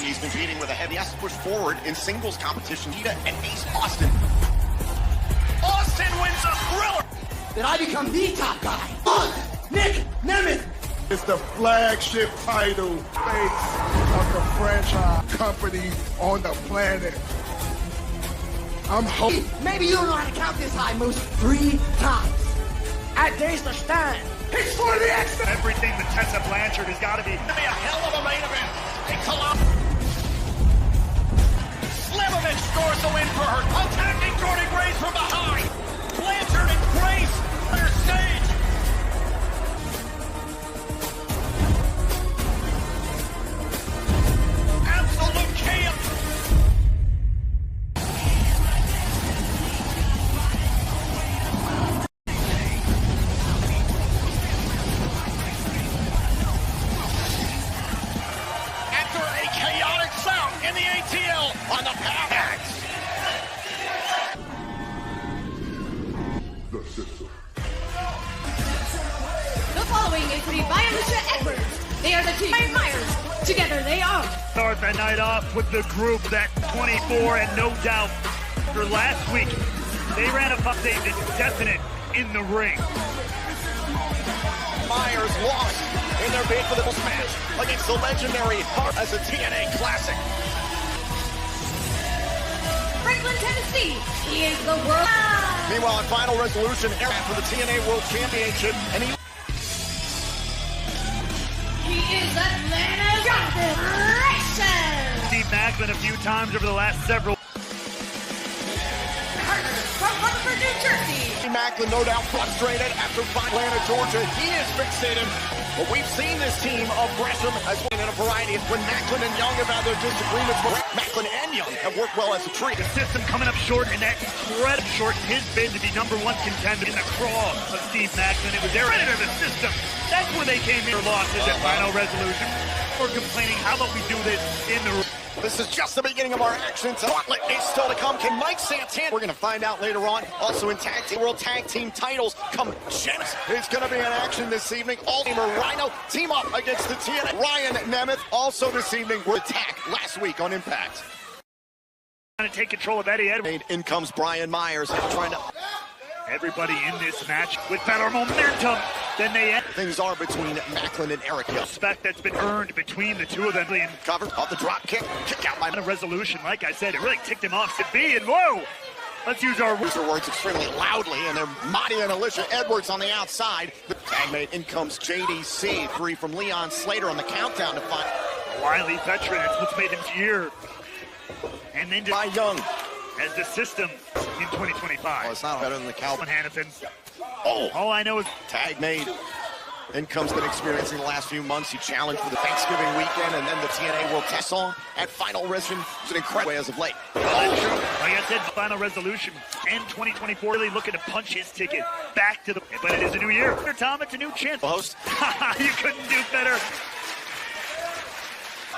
he's competing with a heavy ass push forward in singles competition. Nita and Ace Austin. Austin wins a thriller. Then I become the top guy. Nick Nemeth. It's the flagship title face of the franchise company on the planet. I'm hoping. Maybe you don't know how to count this high, Moose. 3 times. At days to stand. It's for the X-Men. Everything that Tessa Blanchard has got to be. It's gonna be a hell of a main event. Slammiversary scores the win for her. Attacking Jordan Grace from behind. Blanchard and Grace center stage. Absolute chaos. After a chaotic bout in the ATL on the path. The following is the Violisha Edwards. They are the two Myers. Together they are. Start the night off with the group that 24 and no doubt. For last week, they ran a update that's definite in the ring. Myers lost in their bid for the match against the legendary Hart as a TNA Classic. Franklin, Tennessee. He is the world. Meanwhile, in Final Resolution, Aaron for the TNA World Championship, and he is Atlanta's Generation. Steve Macklin a few times over the last several. From Rutherford, New Jersey. Macklin no doubt frustrated after Atlanta, Georgia. He is fixated. But we've seen this team of Gresham as well in a variety of when Macklin and Young have had their disagreements. But Macklin and Young have worked well as a trio. The system coming up short, and that incredible short his bid to be #1 contender in the crawl of Steve Macklin. It was their editor, the system. That's where they came in. Their losses at Final Resolution. We're complaining, how about we do this in the room? This is just the beginning of our action. Gauntlet is still to come. Can Mike Santana? We're going to find out later on. Also in World Tag Team titles come Genesis. It's going to be an action this evening. All-Teamer Rhino team up against the TNA. Ryan Nemeth also this evening were attacked last week on Impact. Trying to take control of Eddie Edwards. In comes Brian Myers trying to... Everybody in this match with better momentum than they had. Things are between Macklin and Eric Hill. Respect that's been earned between the two of them. Cover off the drop kick. Kick out by a resolution. Like I said, it really ticked him off to be. And whoa! Let's use our words extremely loudly. And they're Monty and Alicia Edwards on the outside. The tag mate, in comes JDC. 3 from Leon Slater on the countdown to find. A wily veteran. It's what's made him here. And then by Young. As the system in 2025. Oh, it's not better than the Calvin Hannafin. Oh, all I know is tag made. Income's been experiencing the last few months. He challenged for the Thanksgiving weekend and then the TNA World Test Song at Final Resolution. It's an incredible way as of late. Like I said, Final Resolution and 2024 really looking to punch his ticket back to the. But it is a new year. Tom, it's a new chance. Host. You couldn't do better.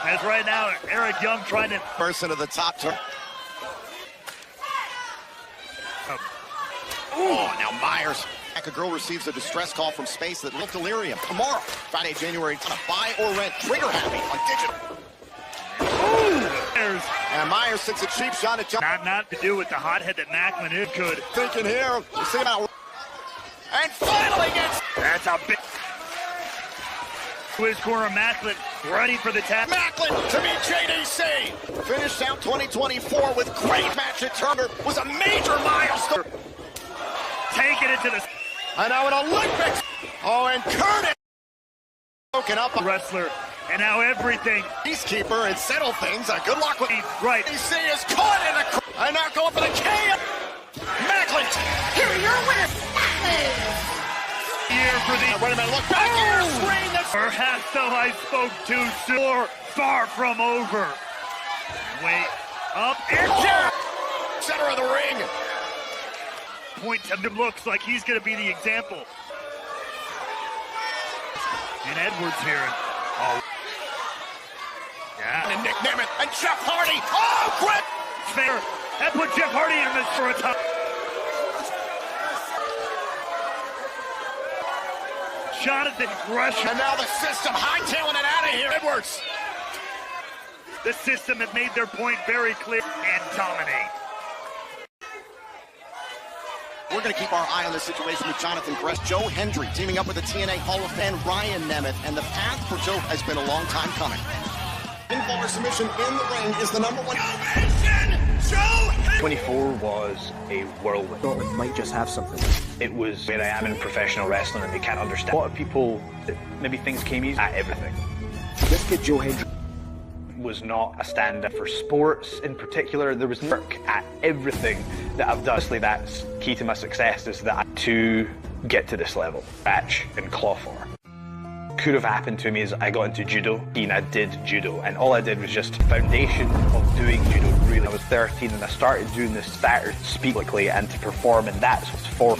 As right now, Eric Young trying to. Person of the top turn. Oh, now Myers. A girl receives a distress call from space that looked delirium. Tomorrow, Friday, January 10th, buy or rent Trigger Happy on digital. And Myers takes a cheap shot at John. Not to do with the hothead that Macklin is good. Thinking here, you see about. And finally gets. That's a big. To his corner, Macklin ready for the tap. Macklin to beat JDC. Finished out 2024 with great match at Turner. Was a major milestone. Taking it to the. And now an Olympics. Oh, and Curtis. Broken up. Wrestler. And now everything. Peacekeeper and settle things. Good luck with. Right. JDC is caught in the. And now going for the KO. Macklin. Here are your winners, Macklin. Here for the. Wait a minute, look back here. Screen. Perhaps though I spoke too soon. Far from over. Wait. Up and down. Center of the ring. Point to him, looks like he's going to be the example. And Edwards here. Oh. Yeah. And Nick Nemeth and Jeff Hardy. Oh, great. Fair. That put Jeff Hardy in this for a top. Jonathan Gresham. And now the system hightailing it out of here. Edwards. The system have made their point very clear and dominate. We're going to keep our eye on this situation with Jonathan Brest. Joe Hendry teaming up with the TNA Hall of Fame Ryan Nemeth, and the path for Joe has been a long time coming. Pinfall submission in the ring is the number one. Joe 24 was a whirlwind. Thought we might just have something. It was where I am in professional wrestling, and they can't understand. A lot of people, maybe things came easy at everything. This kid Joe Hendry Was not a stand-up for sports in particular. There was work at everything that I've done. Honestly, that's key to my success, is that to get to this level. Scratch and claw for. Could have happened to me is I got into judo and I did judo, and all I did was just foundation of doing judo. Really, I was 13 and I started doing this, started to speak publicly and to perform, and that's what's for.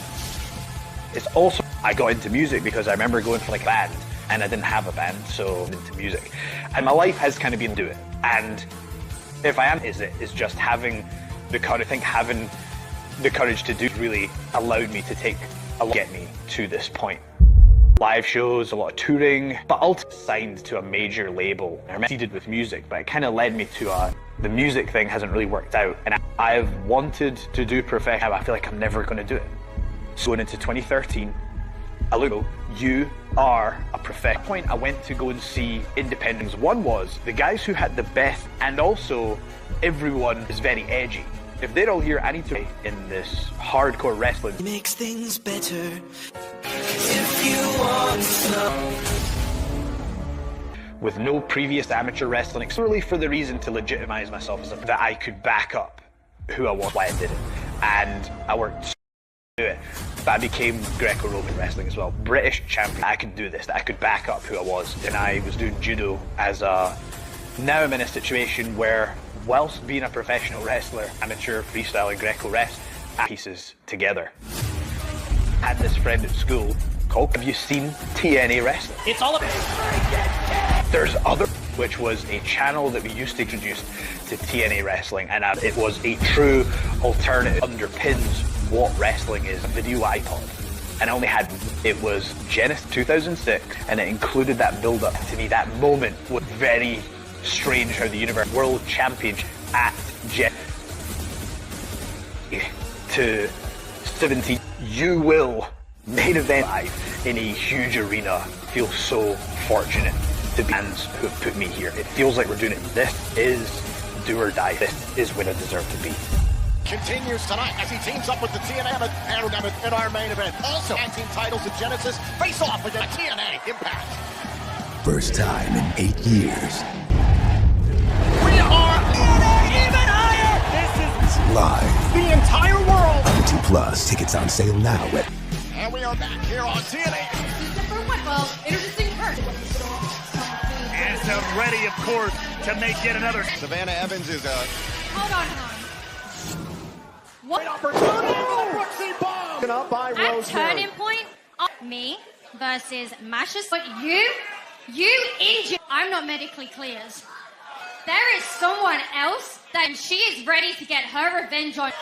It's also, I got into music because I remember going for like a band, and I didn't have a band, so I'm into music. And my life has kind of been to it. And if I am, is just having the courage. I think having the courage to do really allowed me to take a lot, get me to this point. Live shows, a lot of touring, but ultimately signed to a major label. I succeeded with music, but it kind of led me to the music thing hasn't really worked out. And I've wanted to do professional, I feel like I'm never going to do it. So going into 2013, I look, you are a professional. At that point, I went to go and see independents. One was the guys who had the best, and also everyone is very edgy. If they're all here, I need to in this hardcore wrestling. Makes things better if you want some. With no previous amateur wrestling, solely for the reason to legitimize myself as that I could back up who I was, why I did it, and I worked. It. But I became Greco-Roman wrestling as well. British champion. I could do this. I could back up who I was. And I was doing judo as a... Now I'm in a situation where, whilst being a professional wrestler, amateur, freestyle and Greco-wrestling, pieces together. I had this friend at school called, have you seen TNA wrestling? It's all about... There's other, which was a channel that we used to introduce to TNA wrestling, and it was a true alternative, underpins what wrestling is, a video iPod. And I only had, it was Genesis 2006, and it included that build-up. To me, that moment was very strange how the Universe World Championship at Genesis to 17, you will main event live in a huge arena. Feel so fortunate to be fans who have put me here. It feels like we're doing it. This is do or die. This is where I deserve to be. Continues tonight as he teams up with the TNA in our main event. Also, tag team titles in Genesis face off against TNA Impact. First time in 8 years. We are even higher. This is Live. the entire world. 2+ tickets on sale now at... And we are back here on TNA. Number 1, introducing her. And so ready, of course, to make yet another. Savannah Evans is Hold on, hon. What? Brooksy bomb up by At Rosemary. turning point, me versus Masha. But you injured. I'm not medically cleared. There is someone else that she is ready to get her revenge on.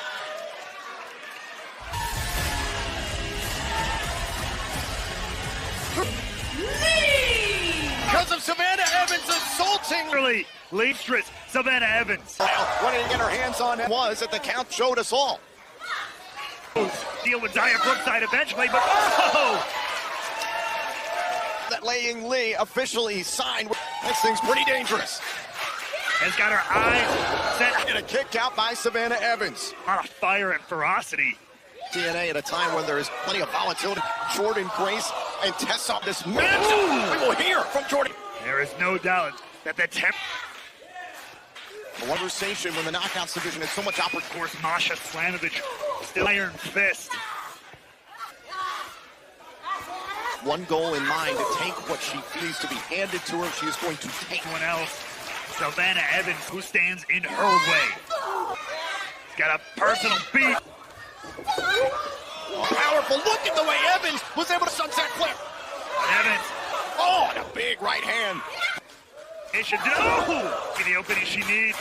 Because of Savannah Evans assaulting. Early, Leafstress, Savannah Evans. Wanting to get her hands on it was at the count showed us all. Deal with Zaya Brookside eventually, but oh! That Laying Lee officially signed. This thing's pretty dangerous. Has got her eyes set. And a kick out by Savannah Evans. A lot of fire and ferocity. TNA at a time when there is plenty of volatility. Jordan Grace and Tessa. This matchup. We will hear from Jordan. There is no doubt that the temp. A conversation when the Knockouts division has so much opportunity. Of course, Masha Slamovich, still iron fist. One goal in mind, to take what she needs to be handed to her. She is going to take Someone else, Savannah Evans, who stands in her way. Got a personal beat. Powerful. Look at the way Evans was able to sunset flip. Evans. Oh, and a big right hand. It should do. Get the opening she needs.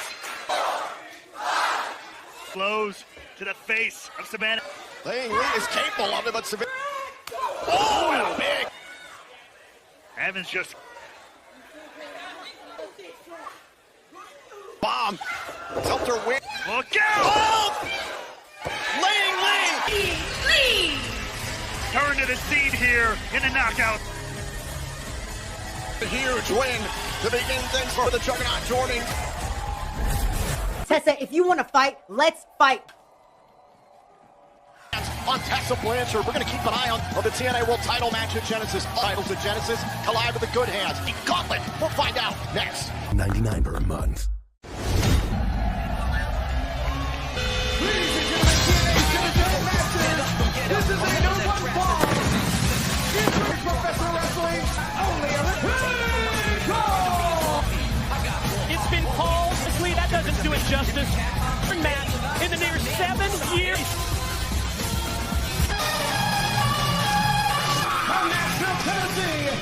Flows to the face of Savannah. Laying Lee is capable of it, but Savannah. Oh, and a big. Evans just. bomb. It's helped her win. Look out! Oh! Lee! Turn to the seed here in the knockout. A huge win to begin things for the Juggernaut Jordan. Tessa, if you want to fight, let's fight. On Tessa Blanchard, we're going to keep an eye on the TNA World Title match at Genesis. Titles at Genesis collide with the good hands. Gauntlet, we'll find out next. $99 per month. This is a number one fall. It's professional wrestling only It's been called, that doesn't do it justice. Match in the near 7 years. From Nashville, Tennessee,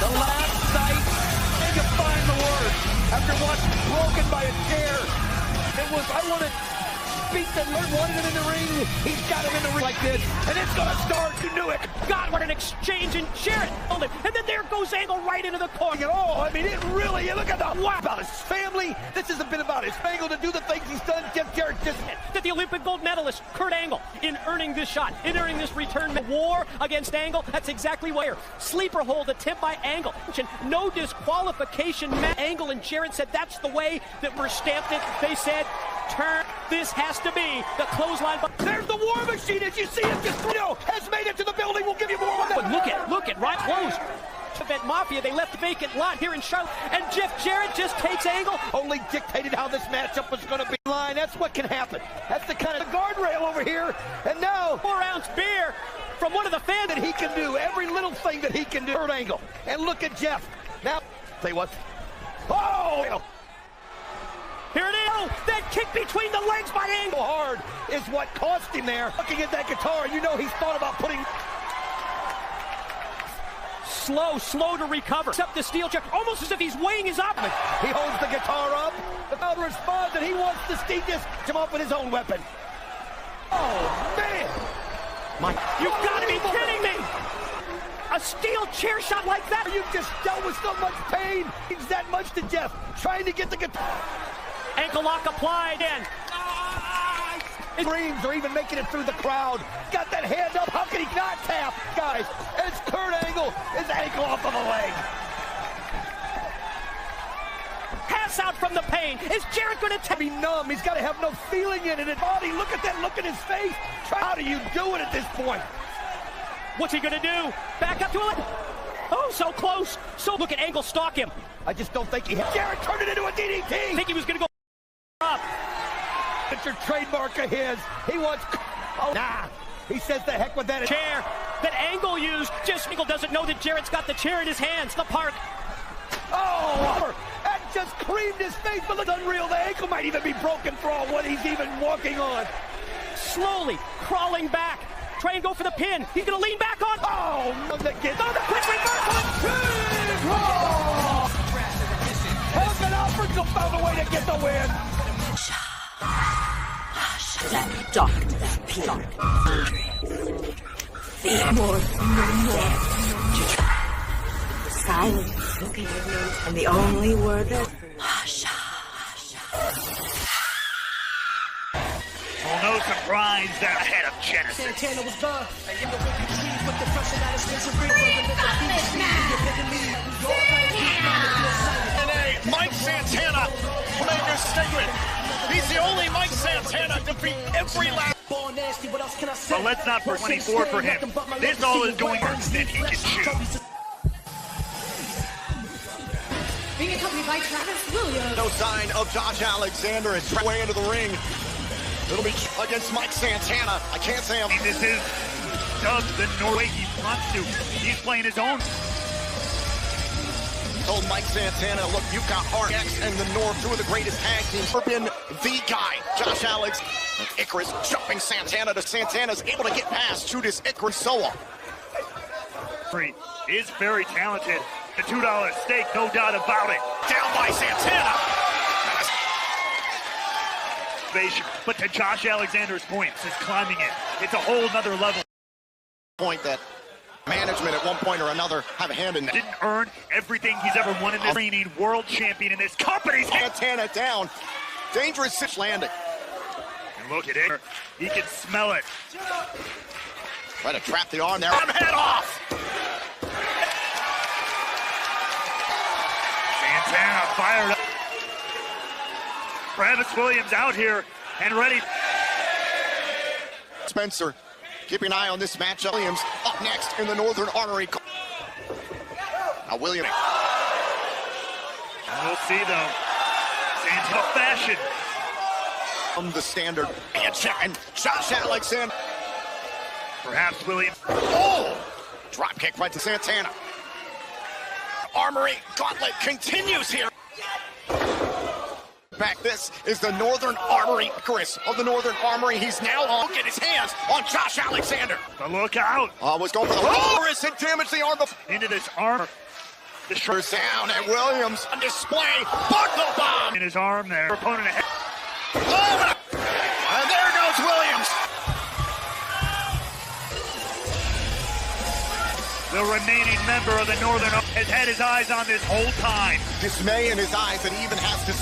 The last sight, they can find the word. After watching broken by a chair, it was, I want to beat the Lord, wanted him in the ring. He's got him in the ring like this, and it's going to start. You knew it. God, what an exchange, and Jarrett held it. And then there goes Angle right into the corner. Oh, I mean, it really, look at the wow. About his family. This has been about his Angle to do the things he's done. Jeff Jarrett just that the Olympic gold medalist, Kurt Angle, in earning this shot, in earning this return war against Angle. That's exactly where. Sleeper hold attempt by Angle. No disqualification. Angle and Jarrett said that's the way that we're stamped it. They said, turn. This has to be the clothesline. There's the War Machine. As you see it, just has made it to the building. We'll give you more. But look at right close. Event Mafia, they left a vacant lot here in Charlotte, and Jeff Jarrett just takes Angle. Only dictated how this matchup was going to be. Line. That's what can happen. That's the kind of guardrail over here. And now 4-ounce beer from one of the fans that he can do every little thing that he can do. Third Angle, and look at Jeff. Now, say what? Oh! Here it is. Oh, that kick between the legs by Angle hard is what cost him there. Looking at that guitar, you know he's thought about putting. Slow to recover. Except the steel chair, almost as if he's weighing his opponent. He holds the guitar up. The crowd responds, and he wants to just come up with his own weapon. Oh, man. You've got to be kidding me. A steel chair shot like that. You just dealt with so much pain. It's that much to Jeff. Trying to get the guitar. Ankle lock applied in. Dreams are even making it through the crowd. Got that hand up. How can he not tap? Guys, it's Kurt Angle. His ankle off of a leg. Pass out from the pain. Is Jarrett going to be numb? He's got to have no feeling in his body. Look at that look in his face. How do you do it at this point? What's he going to do? Back up to it. Oh, so close. So look at Angle stalk him. I just don't think he hit. Jarrett turned it into a DDT. I think he was going to go up. It's your trademark of his. He wants. Oh, nah. He says the heck with that chair that Angle used. Just Angle doesn't know that Jarrett's got the chair in his hands. The park. Oh, that just creamed his face, but it's unreal. The ankle might even be broken for all what he's even walking on. Slowly crawling back. Try and go for the pin. He's going to lean back on. Oh, the quick reversal. Heaven Africa found a way to get the win. That darkness, pure. The more silence, and the only word that Well, no surprise that ahead of Genesis. Santana was gone. TNA, Mike Santana will make a statement. He's the only Mike Santana to beat every last. But let's not for 24 for him. This all is going worse than he can choose. Being accompanied by Travis Williams. No sign of Josh Alexander is way into the ring. It'll be against Mike Santana. I can't say This is Doug the Norway he wants to. He's playing his own. Told Mike Santana, look, you've got RX and the North, two of the greatest tag teams. Ever been the guy. Josh Alex and Icarus jumping Santana to Santana's able to get past Judas Icarus Soa. Is very talented. The $2 stake, no doubt about it. Down by Santana. But to Josh Alexander's point, since climbing it, it's a whole nother level. Point that Management at one point or another have a hand in that. Didn't earn everything he's ever won in this reigning world champion in this company's Santana down. Dangerous six landing. And look at it. He can smell it. Try to trap the arm there. Head off. Santana fired up. Travis Williams out here and ready. Spencer, keep an eye on this matchup. Williams up next in the Northern Armory. Now Williams. And we'll see though. Santana fashion. From the standard and Josh Alexander. Perhaps Williams. Oh! Drop kick right to Santana. Armory gauntlet continues here. Back, this is the Northern Armory. Chris of the Northern Armory. He's now on. Get his hands on Josh Alexander. But look out. Was going for the Chris and damage the arm. Into this armor. The shirt down and Williams on display. Buckle bomb. In his arm there. Opponent ahead. Oh, and there goes Williams. The remaining member of the Northern has had his eyes on this whole time. Dismay in his eyes that he even has to.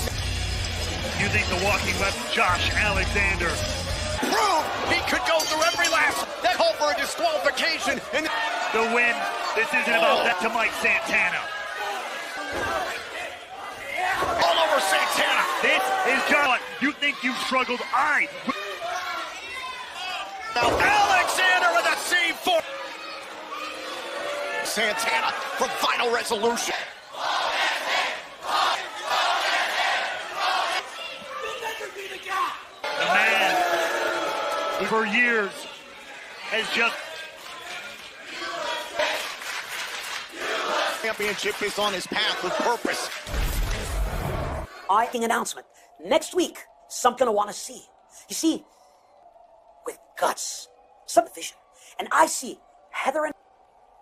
You think the walking left Josh Alexander prove he could go through every last. That call for a disqualification. And the win. This isn't about that to Mike Santana. All over Santana. This is John. You think you've struggled? Now Alexander with a C4. Santana for final resolution. The man who for years has just championship is on his path with purpose. Announcement. Next week, something I want to see. You see, with guts, subdivision, and I see Heather and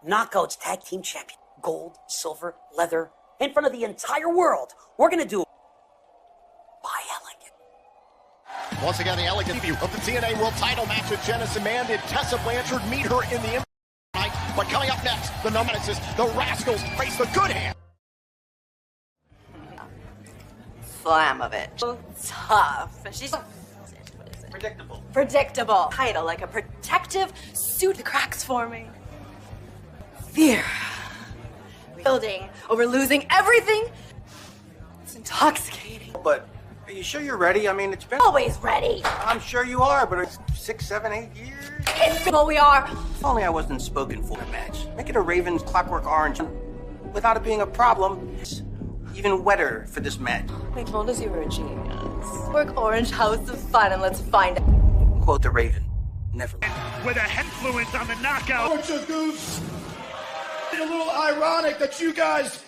Knockouts Tag Team Champion. Gold, silver, leather, in front of the entire world. We're going to do by Elegant. Once again, the elegant view of the TNA World Title match at Genesis. Man, did Tessa Blanchard meet her in the night? But coming up next, the Nemesis, the Rascals face the Good Hand. Slamovich. Tough. And she's predictable. Predictable. Title, like a protective suit. The cracks for me. Fear. Building over losing everything. It's intoxicating. But are you sure you're ready? I mean, it's been always ready. I'm sure you are, but it's 6, 7, 8 years. Well, we are. If only I wasn't spoken for a match. Make it a Ravens Clockwork Orange without it being a problem. It's even wetter for this match. They told us you were a genius. Work Orange House of Fun and let's find out. Quote the Raven. Never. With a influence on the knockout. Bunch of goofs. It's a little ironic that you guys.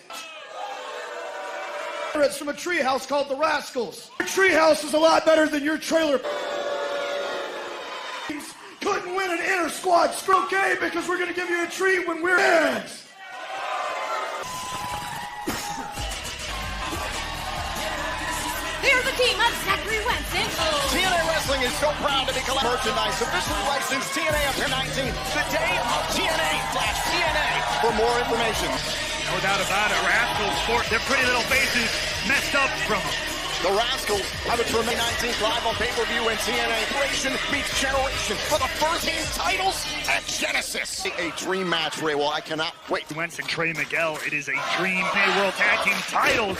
It's from a treehouse called the Rascals. Your treehouse is a lot better than your trailer. Couldn't win an inter squad. Okay, because we're gonna give you a treat when we're fans. Here's the team of Zachary Wenson. TNA Wrestling is so proud to be collecting merchandise officially licensed TNA after 19. The day of TNA/TNA. For more information. No doubt about it. Rascals sport their pretty little faces messed up from them. The Rascals have a May 19th live on pay-per-view and TNA. Generation meets generation for the first team titles at Genesis. A dream match, Ray. Well, I cannot wait. Wentz and Trey Miguel. It is a dream. World Tag Team titles.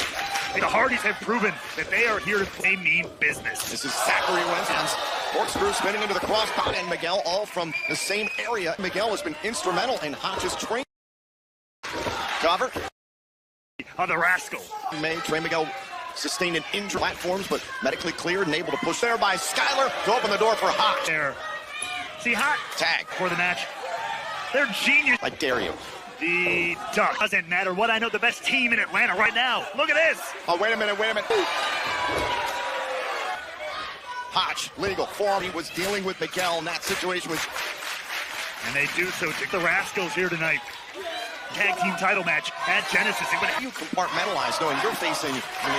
The Hardys have proven that they are here to play mean business. This is Zachary Winston's corkscrew spinning into the crossbody, and Miguel all from the same area. Miguel has been instrumental in Hodge's training. Cover. On the Rascal. Trey Miguel sustained an injury platforms, but medically cleared and able to push there by Skyler to open the door for Hodge. There. See, Hodge. Tag. For the match. They're genius. I dare you. The Duck. Doesn't matter what I know, the best team in Atlanta right now. Look at this. Oh, wait a minute. Hodge, legal forearm. He was dealing with Miguel, and that situation was... And they do so to the Rascals here tonight. Tag team title match at Genesis. You compartmentalize knowing you're facing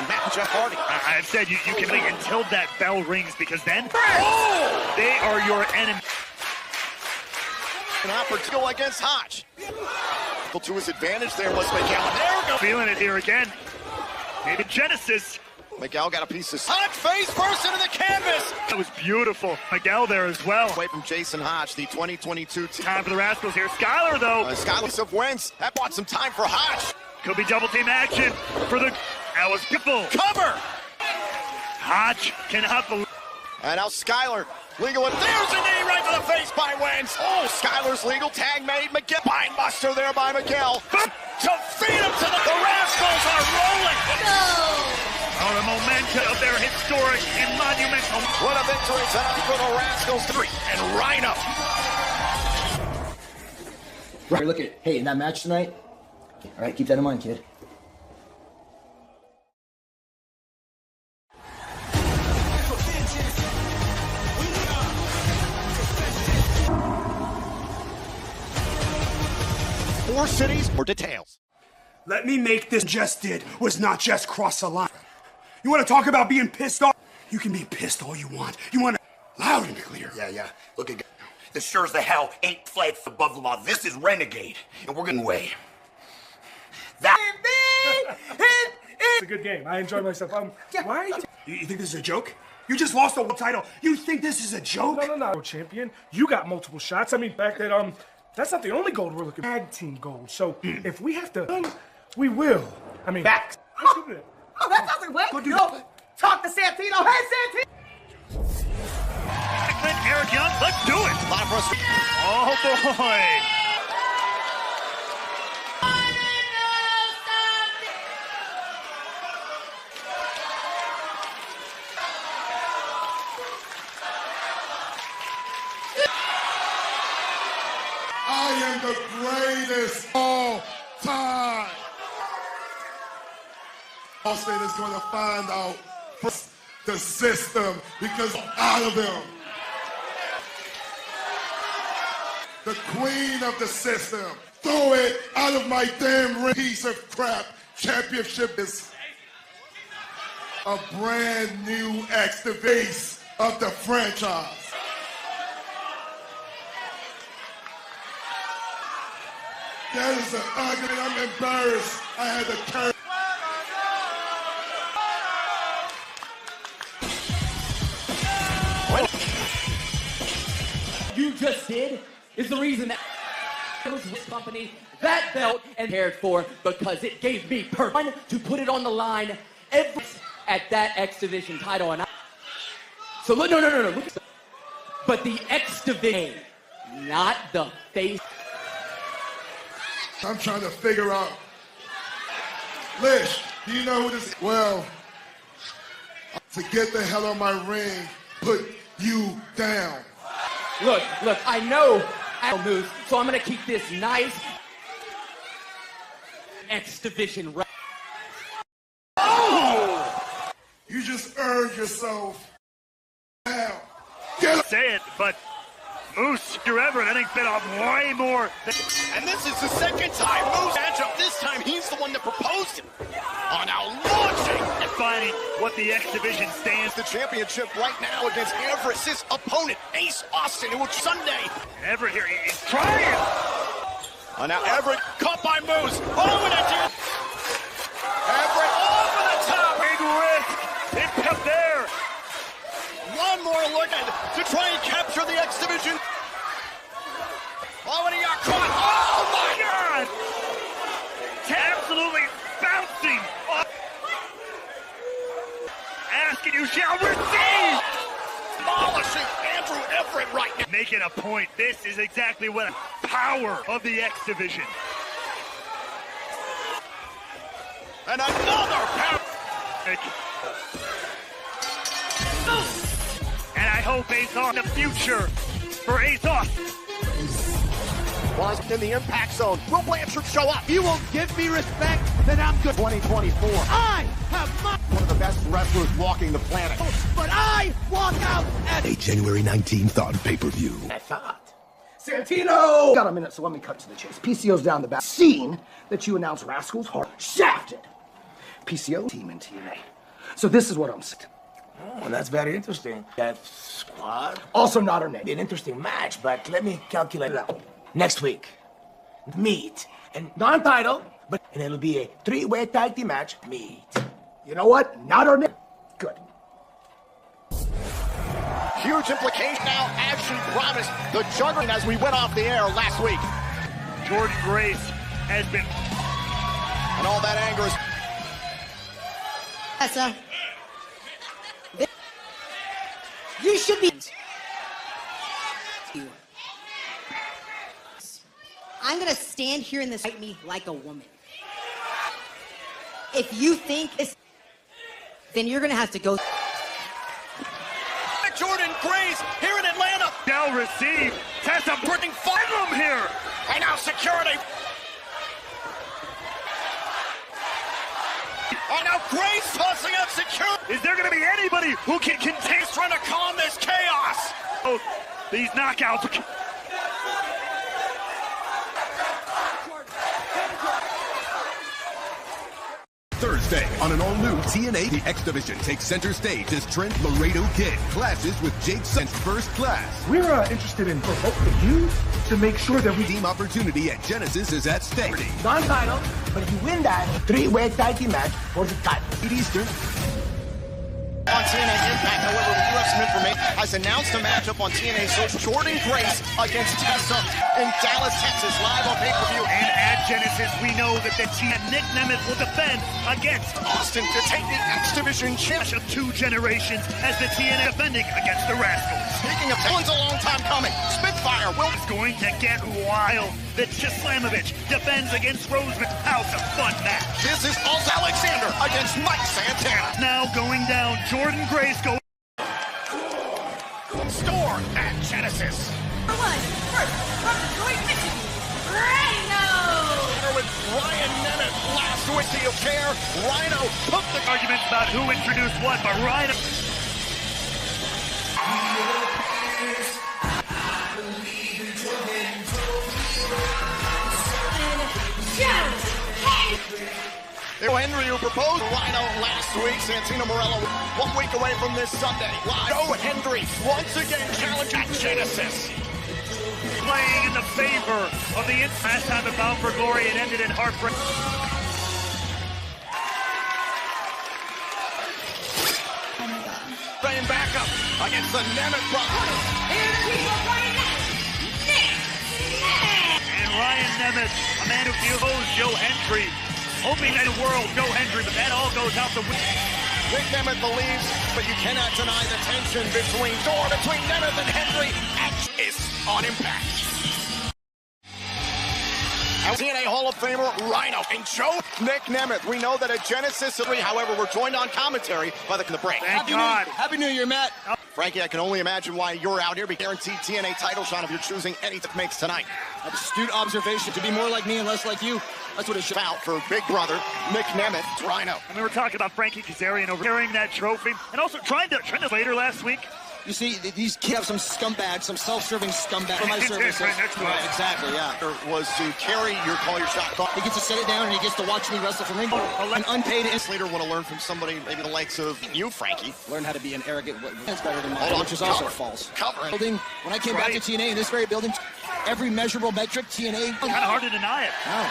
Matt Jeff Hardy. I've said you can wait until that bell rings, because then they are your enemy. An opportunity against Hodge. To his advantage there was Miguel. There we go. Feeling it here again. Maybe Genesis. Miguel got a piece of Hodge face first into the canvas. That was beautiful. Miguel there as well. Away from Jason Hodge, the 2022 team. Time for the Rascals here. Skylar though. Skylar of wins. That bought some time for Hodge. Could be double team action for the. That was beautiful. Cover. Hodge cannot believe. And now Skylar. Legal, and there's a knee right to the face by Wentz. Oh, Skylar's legal. Tag made. Miguel. Spinebuster there by Miguel. To feed him to the Rascals are rolling. Go! Oh, the momentum of their historic and monumental. What a victory tonight for the Rascals. 3 and Rhino. Right, look at, hey, in that match tonight, all right, keep that in mind, kid. Four cities or details. Let me make this just did was not just cross a line. You want to talk about being pissed off? You can be pissed all you want. You want to loud and clear. Yeah. Look at this sure as the hell ain't flat above the law. This is Renegade, and we're getting away. It's a good game. I enjoy myself. Why are you think this is a joke? You just lost the world title. You think this is a joke? No. Champion, you got multiple shots. I mean, back that, that's not the only gold we're looking for. Tag team gold. So if we have to, we will. I mean, back. Let's do that. Oh, that doesn't work. Talk to Santino. Hey, Santino. Eric Young, let's do it. A lot of frustration. Oh boy. I am the greatest all time. Austin is going to find out the system because out of him. The queen of the system. Throw it out of my damn ring. Piece of crap. Championship is a brand new ex-base of the franchise. That is an ugly. I'm embarrassed. I had to turn. You just did is the reason that was company that belt and cared for because it gave me permission to put it on the line at that X Division title. And so look, no. Look, but the X Division, not the face. I'm trying to figure out. Lish, do you know who this is? Well, to get the hell out of my ring, put you down. Look, I know I'll move, so I'm gonna keep this nice X Division right. Oh! You just earned yourself. Now, say it, but Moose, you're ever, that thing's been off way more. And this is the second time Moose matchup. This time he's the one that proposed it. Oh, now launching. Defining what the X Division stands. The championship right now against Everest's opponent, Ace Austin, who will Sunday. Everett here, he's trying. Oh, now Everett caught by Moose. Oh, and that's it. Everett over the top. Big risk. It's up there. One more look at to try and capture the X Division. Oh, and he got caught. Oh, my God. Absolutely bouncing. Asking you shall receive. Demolishing Andrew Everett right now. Making a point. This is exactly what power of the X Division. And another power. And I hope Ace on the future for Ace Austin. Was in the impact zone. Will Blanchard show up? You will give me respect, then I'm good. 2024. I have one of the best wrestlers walking the planet. But I walk out at a January 19th on pay-per-view. I thought. Santino! Got a minute, so let me cut to the chase. PCO's down the back. Scene that you announced Rascals are shafted. PCO team in TNA. So this is what I'm saying. Oh, that's very interesting. That squad. Also not her name. Be an interesting match, but let me calculate it out. Next week, meet. And non-title, and it'll be a 3-way tag team match. Meet. You know what? Not our name. Good. Huge implication now, as she promised, the juggling as we went off the air last week. Jordan Grace has been... And all that anger is... Tessa, you should be... I'm gonna stand here in this fight me like a woman. If you think it's... then you're gonna have to go... Jordan Grace here in Atlanta. Now receive. Tessa bringing 5 of them here. And now security. And now Grace tossing up security. Is there going to be anybody who can contain? Trying to calm this chaos. Oh, these knockouts. Thursday, on an all-new TNA, the X Division takes center stage as Trent Laredo Kid clashes with Jake Sens First Class. We're interested in for both of you to make sure that we... Team opportunity at Genesis is at stake. Non-title, but if you win that 3-way tag team match for the title. Eastern. On TNA Impact, however, we have some information has announced a matchup on TNA social. Jordan Grace against Tessa in Dallas, Texas, live on pay-per-view. And at Genesis, we know that the team Nick Nemeth will defend against Austin to take the X Division championship of 2 generations as the TNA defending against the Rascals. Speaking of one's a long time coming, Spitfire will is going to get wild. That Slammiversary defends against Roseman. House of fun match. This is also Alexander against Mike Santana. Now going down, Jordan Grace goes. Store at Genesis. First, from Detroit, Michigan, Rhino. With Ryan Nemeth last week, do you care? Rhino took the arguments about who introduced what, but Rhino. Henry, who proposed Rhino last week, Santino Morello 1 week away from this Sunday. Live. Joe Hendry once again challenged at Genesis. Playing in the favor of the last time at Bound for Glory, it ended in heartbreak. Playing back up against the Nemeth brothers. And Ryan Nemeth, a man who feels Joe Hendry. Hoping that the world, Joe Hendry, but that all goes out the window. Nick Nemeth believes, but you cannot deny the tension between Nemeth and Hendry. Is on Impact. TNA Hall of Famer Rhino and Joe Nick Nemeth. We know that at Genesis 3, however, we're joined on commentary by the break. Thank God. Happy New Year, Matt. Frankie, I can only imagine why you're out here. Be guaranteed TNA title shot if you're choosing any that makes tonight. Astute observation. To be more like me and less like you. That's what it's about for big brother Nick Nemeth, Rhino. And we were talking about Frankie Kazarian over carrying that trophy and also trying to later last week. You see, these kids have some scumbags, some self-serving scumbags for my services. Right, exactly, yeah. Was to carry your call your shot. He gets to sit it down and he gets to watch me wrestle for me. An unpaid leader want to learn from somebody, maybe the likes of you, Frankie. Learn how to be an arrogant. It's better than mine, Hold on, which is also false. Covering. When I came back to TNA in this very building, every measurable metric, TNA. Kind of hard to deny it. No.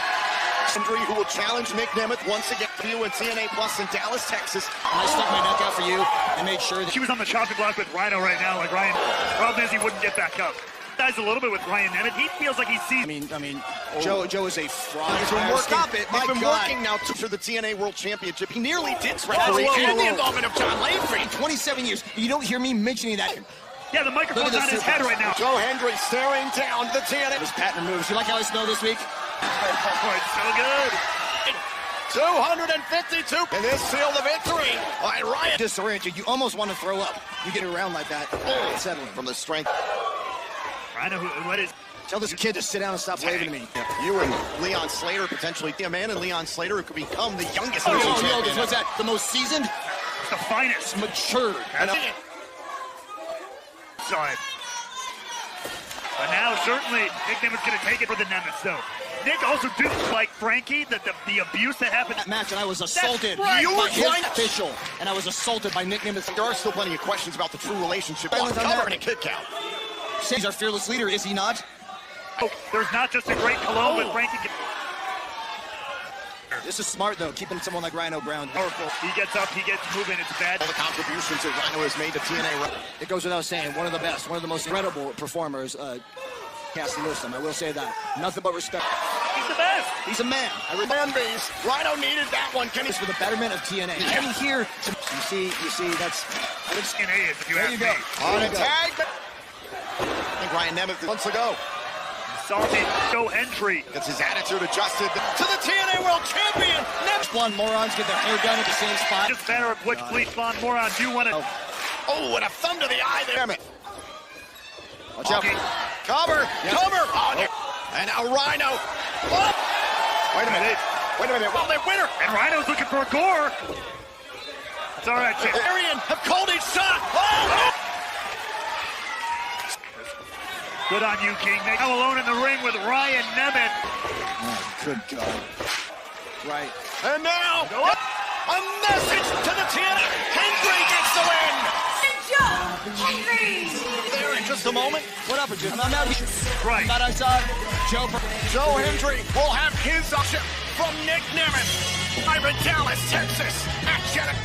Hendry, who will challenge Nick Nemeth once again for you in TNA Plus in Dallas, Texas. I stuck my neck out for you and made sure that she was on the chopping block with Rhino right now, like Ryan. Problem is he wouldn't get back up. Dies a little bit with Ryan Nemeth. He feels like he sees. I mean, Joe is a fraud. He's been working now for the TNA World Championship. He nearly did referee and the involvement of John Layfrey. 27 years. You don't hear me mentioning that. Yeah, the microphone's on his head right now. Joe Hendry staring down the TNA. His patent moves. You like how I smell this week? Oh, it's so good. 252, and this sealed the victory by Ryan. Disoriented, you almost want to throw up. You get around like that. Settling from the strength. Rhino, what is? Tell this kid to sit down and stop waving to me. You and Leon Slater potentially, a man and Leon Slater who could become the youngest. What's that? The most seasoned, the finest, matured. Sorry. But now certainly Nick Nemeth's going to take it for the Nemeth, though. Nick also did like Frankie, the abuse that happened. That match, and I was assaulted by his official, and I was assaulted by Nick Nemeth. There are still plenty of questions about the true relationship. Cover and a kick out. He's our fearless leader, is he not? There's not just a great cologne, but Frankie. This is smart, though, keeping someone like Rhino Brown powerful. He gets up, he gets moving, it's bad. All the contributions that Rhino has made to TNA. It goes without saying, one of the best, one of the most incredible performers cast in Wisdom. I will say that. Nothing but respect. He's the best. He's a man. Fan base. Rhino needed that one. Can he? For the betterment of TNA. Can he hear? You see, that's TNA is, if you ask me. On a tag. I think Ryan Nemeth months ago. Salty no entry. Gets his attitude adjusted to the TNA World Champion. Next blonde morons get their hair done at the same spot. Just matter of which police blonde moron do want to. Oh, and a thumb to the eye there. Watch out. Cover. Yep. Cover. Oh, and now Rhino. Oh. Wait a minute. Well, they winner. And Rhino's looking for a gore. It's all right, Chase. Arian have called his shot. Oh. Good on you, King. Now alone in the ring with Ryan Nemeth. Oh, good God. Right. And now, a message to the TNA. Hendry gets the win. Hendry! There in just a moment. What up, Jim? I'm out here. Right. Thought I saw Joe Hendry will have his option from Nick Nemeth. Live in Dallas, Texas. At Jenna.